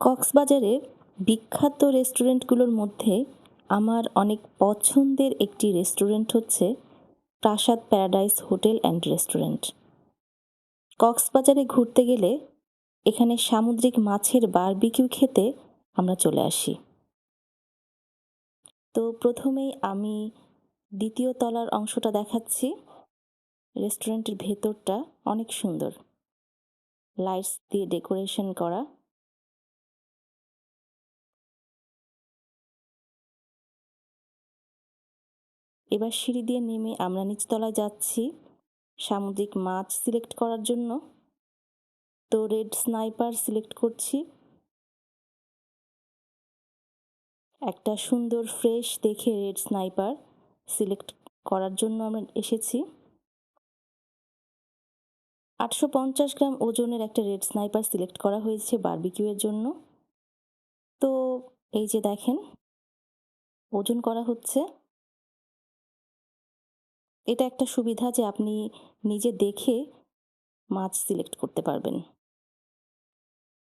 কক্সবাজারে বিখ্যাত রেস্টুরেন্টগুলোর মধ্যে আমার অনেক পছন্দের একটি রেস্টুরেন্ট হচ্ছে প্রাসাদ প্যারাডাইস হোটেল অ্যান্ড রেস্টুরেন্ট। কক্সবাজারে ঘুরতে গেলে এখানে সামুদ্রিক মাছের বারবিকিউ খেতে আমরা চলে আসি। তো প্রথমেই আমি দ্বিতীয় তলার অংশটা দেখাচ্ছি। রেস্টুরেন্টের ভেতরটা অনেক সুন্দর, লাইটস দিয়ে ডেকোরেশন করা। এবার সিঁড়ি দিয়ে নেমে আমরা নিচতলায় যাচ্ছি সামুদ্রিক মাছ সিলেক্ট করার জন্য। তো রেড স্নাইপার সিলেক্ট করছি। একটা সুন্দর ফ্রেশ দেখে রেড স্নাইপার সিলেক্ট করার জন্য আমরা এসেছি। 850 গ্রাম ওজনের একটা রেড স্নাইপার সিলেক্ট করা হয়েছে বারবিকিউ এর জন্য। তো এই যে দেখেন, ওজন করা হচ্ছে। এটা একটা সুবিধা যে আপনি নিজে দেখে মাছ সিলেক্ট করতে পারবেন।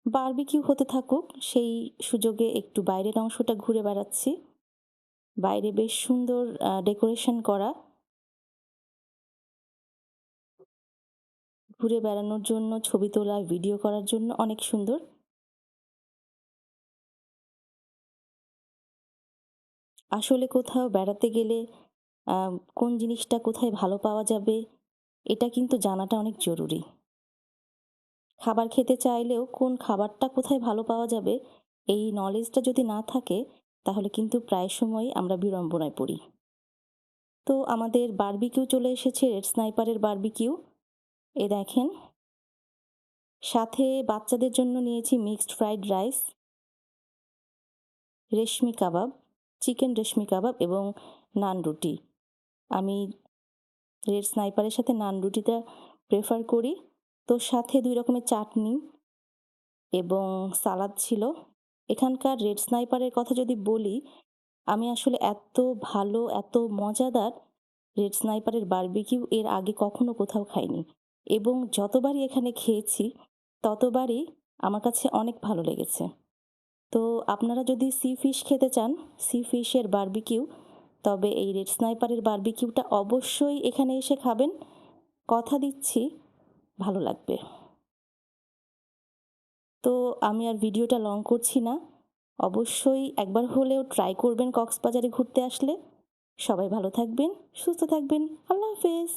বারবিকিউ হতে থাকুক, সেই সুযোগে একটু বাইরের অংশটা ঘুরে বেড়াচ্ছি। বাইরে বেশ সুন্দর ডেকোরেশন করা। ঘুরে বেড়ানোর জন্য, ছবি তোলা, ভিডিও করার জন্য অনেক সুন্দর। আসলে কোথাও বেড়াতে গেলে আ কোন জিনিসটা কোথায় ভালো পাওয়া যাবে, এটা কিন্তু জানাটা অনেক জরুরি। খাবার খেতে চাইলেও কোন খাবারটা কোথায় ভালো পাওয়া যাবে, এই নলেজটা যদি না থাকে, তাহলে কিন্তু প্রায় সময়ই আমরা বিড়ম্বনায় পড়ি। তো আমাদের বারবিকিউ চলে এসেছে, রেড স্নাইপারের বারবিকিউ। এ দেখেন, সাথে বাচ্চাদের জন্য নিয়েছি মিক্সড ফ্রাইড রাইস, রেশমি কাবাব, চিকেন রেশমি কাবাব এবং নান রুটি। আমি রেড স্নাইপারের সাথে নান রুটিটা প্রেফার করি। তো সাথে ২ রকমের চাটনি এবং সালাদ ছিল। এখানকার রেড স্নাইপারের কথা যদি বলি, আমি আসলে এত ভালো, এত মজাদার রেড স্নাইপারের বারবিকিউ এর আগে কখনো কোথাও খাইনি। এবং যতবারই এখানে খেয়েছি, ততবারই আমার কাছে অনেক ভালো লেগেছে। তো আপনারা যদি সি ফিশ খেতে চান, সি ফিশের বারবিকিউ, তবে এই রেড স্নাইপারের বারবিকিউটা অবশ্যই এখানে এসে খাবেন। কথা দিচ্ছি ভালো লাগবে। তো আমি আর ভিডিওটা লং করছি না। অবশ্যই একবার হলেও ট্রাই করবেন কক্সবাজারে ঘুরতে আসলে। সবাই ভালো থাকবেন, সুস্থ থাকবেন। আল্লাহ হাফেজ।